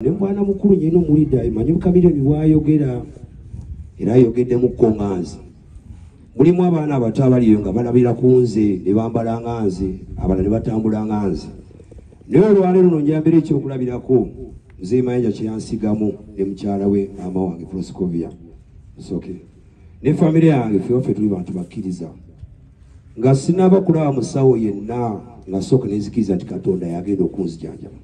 Nemwana mukulu nyeno mulida imanyi Chameleone bwayogera era ayogedde mu konganzi. Mulimu abaana abato abaliyo nga balabira ku nze ne bambala nganzi, abalala ne batambula nganzi. Naye olwaleero luno njambira ekyokulabirako nze Mayanja kyansigamu ne mukyala we maama wange Proscovia. Ne famire yange ffe tuli bantu bakkiriza. Nga sinaba kulaba musawo yenna nga sooka nenzikiriza nti Katonda yagenda okunzijanjaba.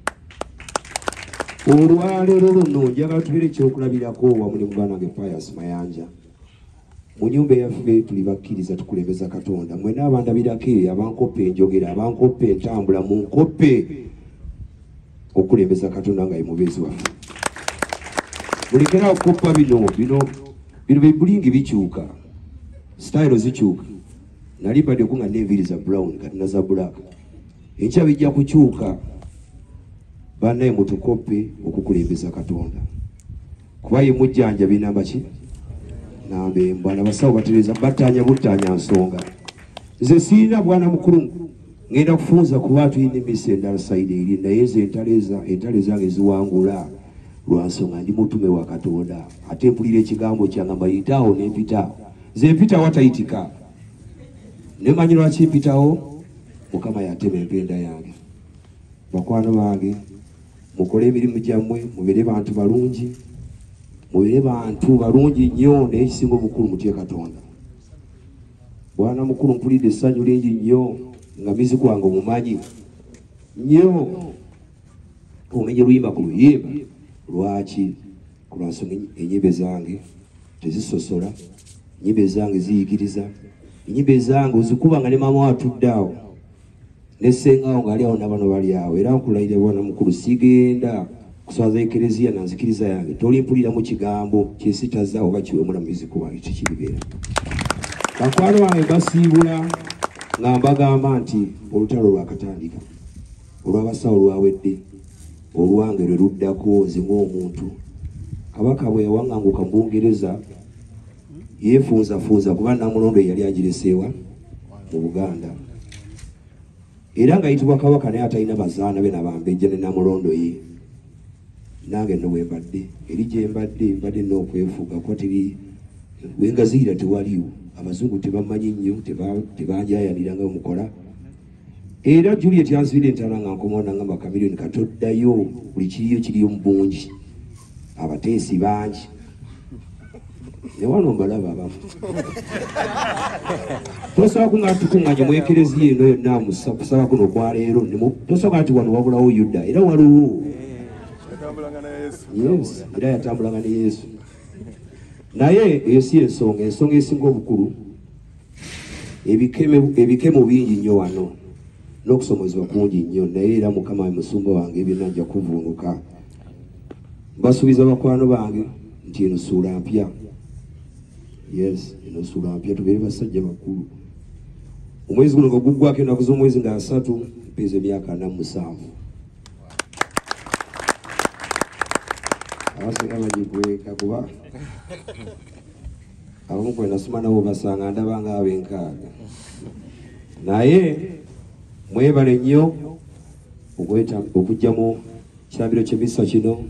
Olwaleero luno njagala tubeere ekyokulabirako wamu ne muganda wange Pius Mayanja. Mu nyumba yaffe tuli bakkiriza tukulembeza Katonda. Mwena abandabirako abankoppe enjogera, abankoppe entambula, munkoppe okulembeza Katonda nga ye mubeezi waffe. Mulekera okukoppa bino bibulingi bikyuka, style zikyuka. Nali badde kunga n'enviiri za brown kati na za black. Enkya bijja kukyuka. Banaye mutukoppe okukulembeza Katonda. Kuba ye mujjanja binamba ki? Nambe bwana basawo batereza batanya butanya nsonga. Nze sirina bwana mukulu ngenda kufunza ku bantu y'ennemesa endala sayidi eri naye ze entale zange ziwangula lwa nsonga ndi mutume wa Katonda. Ate mpulira ekigambo kyange mbayitaawo ne mpita. Ze mpita watayitika. Ne manyi lwaki mpitawo? Mukama yatema empenda yange. Bakwano bange mukole emirimu gyammwe mubeere bantu balungi. Mubeere bantu balungi nnyo naye ekisinga obukulu mutye Katonda. Bwana mukulu mpulidde essanyu lingi nnyo nga miziku wange omumanyi nnyo. Omenye luyimba ku luyimba. Lwaki? Ku lwansonga ennyimbe zange tezisosola, ennyimbe zange ziyigiriza, ennyimbe zange ozikuba nga ne maama watudde awo nesengawo ngali awo nabano bali awo. Era nkulayire bwana mukulu sigenda kuswaza ekereziya na nzikiriza yange tolimpulira mu kigambo kyesitaza oba kiwemu na miziku wange tekiribeera. Bakwano bange basiibula nga mbagamba nti olutalo lwakatandika, olw'abasawo lwawedde, olwange lwe luddako nze ng'omuntu. Kabaka bwe yawaŋŋanguka mu Bungereza yeefunzafunza kuba Namulondo yali agireseewa mu Buganda. Era nga yitibwa kabaka naye atalina bazaana be nabambejja ne Namulondo ye. Nange nno bwe mbadde eri gye mbadde n'okwefuga kuba teri wengaziira tewaliwo. Abazungu tebamanyi nnyo, tebanjayanira nga mukola. Era Juliet yansibidde entala nga nkomawo n'angamba Chameleone katoddayo buli kiriyo mu bungi. Abateesi bangi. Ne wano mbalaba abamu. Tosobola kunga tukuŋŋanye mu ekereziya eno yonna kusaba kuno kwa leero. Tosobola nti wano wabulawo Yuda era waliwo. Yes, era yatambulanga ne Yesu. Naye eyo si ensonga esinga obukulu. Ebikemo bingi nnyo wano n'okusomozebwa kungi nnyo naye era Mukama musumba wange byonna nja kuvuunuka. Mbasuubiza bakwano bange nti eno ssuula mpya. Yes, eno ssuula mpya tubeere basajja bakulu. Omwezi guno nga guggwako ennaku z'omwezi nga 3 mpeeza emyaka 47. Abasinga bagikweka kuba abamu kwe nasoma nabo basanga ndaba nga ab'enkaaga. Naye mwebale nnyo okujjamu kirabiro ky'emisa kino.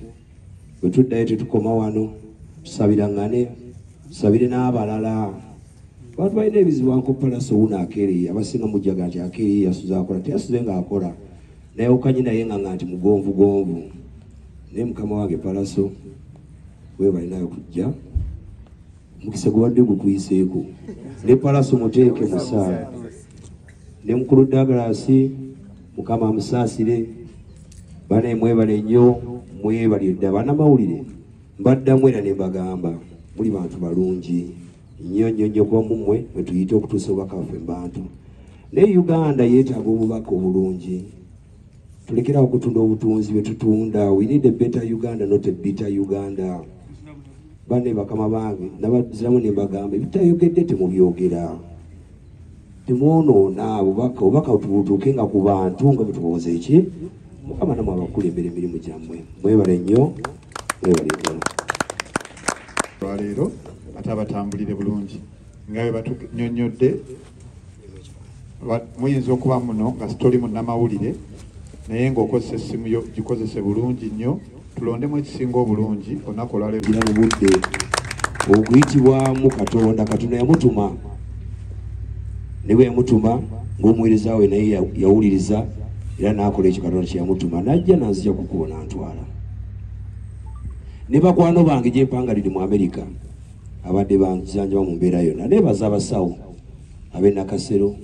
Bwe tuddayo tetukoma wano tusabirangane, tusabire n'abalala. Bantu balina ebizibu ankopalaso wuno akeereye abasinga mujjaga nti akeereye yasuze akola. Teyasuze ng'akola naye okanyi naye nga nti mugonvugonvu. Naye Mukama wange Palaso webale nayo kujja. Mukisa gubadde gukuyiseeko. Ne Palaso muteeke musaala. Ne mukulu Douglas Mukama amusaasire. Bane mwebale nnyo mwebale dda bannamawulire. Mbaddamu era ne mbagamba muli bantu balungi nnyo kuba mummwe mwe tuyita okutuusa obubaka waffe bantu. Naye Uganda yeetaaga obubaka obulungi. Tulekera okutunda obutunzi bwe tutunda. We need a better Uganda, not a bitter Uganda. Bane bakama bange nabaziramu ne mbagamba ebitayogedde temubyogera. Temwonoona obubaka tubutuuke nga ku bantu nga butuwoza eki. Mukama namwe abakulembera emirimu gyammwe. Mwebale nnyo, mwebale ddala. Lwaleero ate abatambulire bulungi nga bwe batunyonnyodde. Muyinza okuba muno nga sitoli munnamawulire naye ng'okozesa essimu yo gikozese bulungi nnyo tulondemu ekisinga obulungi olunaku olwaleero gira mu budde okuyitibwamu Katonda. Katonda yamutuma ne bwe yamutuma ng'omuweereza we naye yawuliriza era n'akola ekyo Katonda kye yamutuma, n'ajja n'anzija kukubona ntwala. Ne bakwano bange gye mpangalidde mu Amerika abadde banjanjaba mu mbeera yonna, neebaza abasawo ab'e Nakasero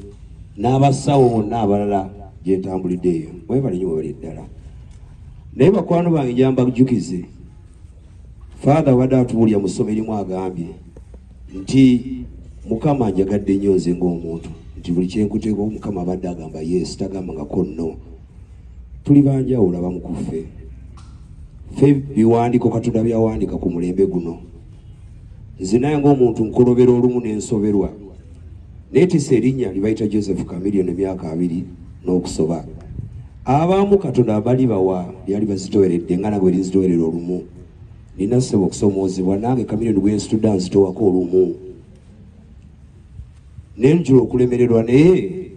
n'abasawo bonna abalala gye ntambulidde eyo, mwebale nnyo mwebale ddala. Naye bakwano bange gye mbajjukize, Father wadde atubuulira mu ssomo erimu agambye nti Mukama njagadde nnyo nze ng'omuntu, nti buli kyenkuteeko Mukama abadde agamba yes, tagambangako nno. Tuli banjawulo abamu ku ffe. Ffe biwandiiko Katonda byawandiika ku mulembe guno. Nze naye ng'omuntu nkolobera olumu n'ensoberwa. Neetisse erinnya libayita Joseph Chameleon emyaka 2 n'okusoba. Abamu Katonda abali bawa byali bazitoweredde nga nagwe linzitowerera olumu. Nina ssebo okusomoozebwa nange Chameleon gwe nsitudde nzitowako olumu. Nenjula okulemererwa naye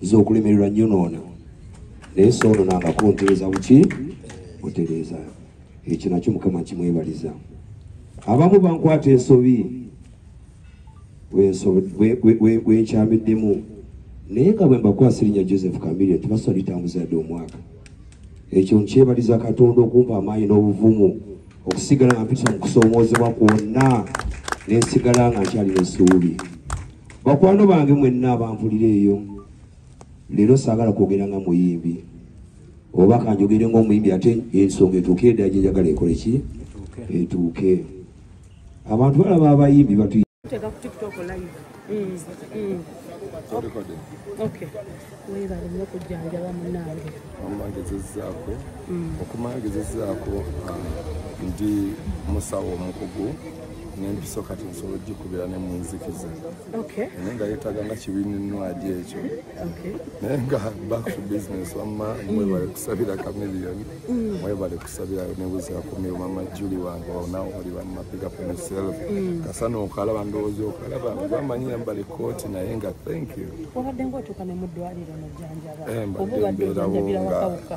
nze okulemererwa nnyo noona. Naye soono nangako ntereeza buki otereeza. Ekyo nakyo Mukama nkimwebaliza. Abamu bankwata ensobi wenkyamiddemu naye nga bwe mbakwasa erinnya Joseph Chameleon tebasobola litambuza yadde omwaka. Ekyo nkyebaliza Katonda okumpa amaanyi n'obuvumu okusigala nga mpitira mu kusoomoozebwa kwonna n'ensigala nga nkyalina essuubi. Bakwano bange mwenna abanvulira eyo, leero saagala kwogera nga muyimbi oba kanjogere ng'omuyimbi ate ensonga etuuke edda gye njagala ekole ki etuuke. Abantu balaba abayimbi batu Tega ku TikTok live. Okay. Wera rimwe kujjanjaba munange. Amagezezzaako okumagezezzaako ndi musawo omukugu n'empiso kati nsobola ogikubira ne mu nzikiza. Okay. Naye nga yeetaaga nga kibininwagi ekyo. Okay. Naye nga back to business wamma mwebale kusabira Chameleon, mwebale kusabira nebuzira kumira mama Julie wange waonawo oli bamma pick up yourself. Kasana okalaba ndowooza okalaba bamanyi yambala ekkooti naye nga thank you. Wabadde ng'otuuka ne mu ddwaliro n'ojjanjaba. Mbadde mbeerawo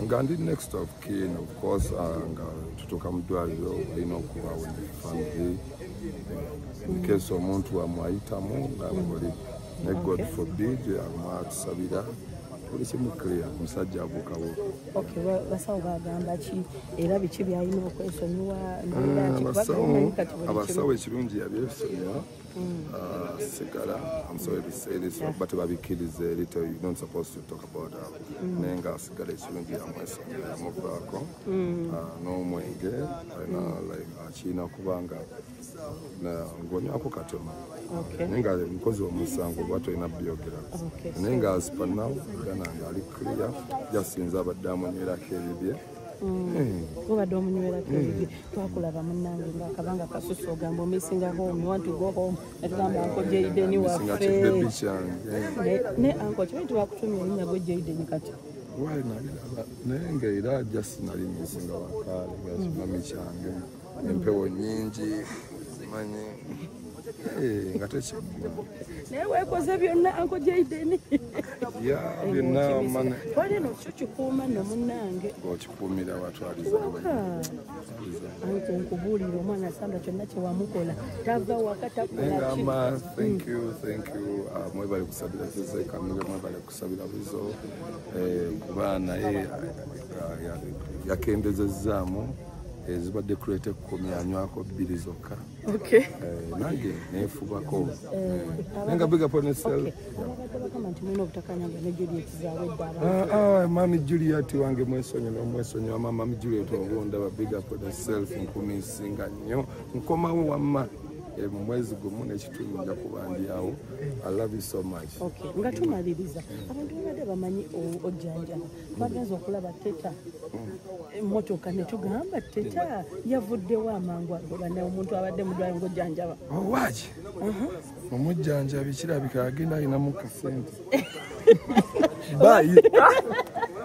nga ndi next of kin of course nga tutuuka mu ddwaliro olina okuba with the family. In case omuntu amwayitamu nga buli ne God forbid amwatusabira buli kimu clear musajja abuukawo. Okay, basawo bagamba ki era biki byalina okwesonyiwa abasawo ekirungi yabyesonyiwa sigala I'm sorry to say this but babikirize little you're not supposed to talk about naye nga sigala ekirungi yamwesonyiwa yamuvaako n'omwenge akiina kubanga ngonywako katono naye nga mukozi omusango lwatu olina byogerako naye nga asipanawo gananga ali clear jasinza abadde amunywerako ebibye. Obadde omunywerako ebibye twakulaba munnange ng'akabanga kasusse ogamba missing home, you want to go home, netugamba Uncle Jayden waffe ne Uncle kimanyi tebakutumya erinnya gwe Jayden kati wayi naliraba naye nga era just nali misinga wakaale ngakimami kyange empewo nnyingi manyi nga tekiguma naye weekoze byonna Uncle Jayden byonna mane wali eno kyo kikuuma nno munnange okikuumira watwaliza anti nkubuulira omwana Sandra kyonna kyewamukola tava waka takolaki. Thank you mwebale kusabira Jose Chameleon mwebale kusabira buzo kuba naye yakendezezzaamu ezibadde kulete kukumi anywako 2 zokka. Okay. Nange neefubako nenga big up on yourself. Mami Juliet wange mwesonyiwa mama Juliet ondaba big up on yourself nkumisinga nnyo nkomawo wamma mwezi gumu n'ekitundu nja kuba ndi awo. I love you so much. Okay. Nga tumaliriza abantu babadde bamanyi ojjanjaba bagenza okulaba teta emmotoka ne tugamba teta yavuddewo amangu agobana omuntu abadde mudwaliro ng'ojjanjaba. Waaki omujjanjabi kirabika agenda alinamu kasente. Bye.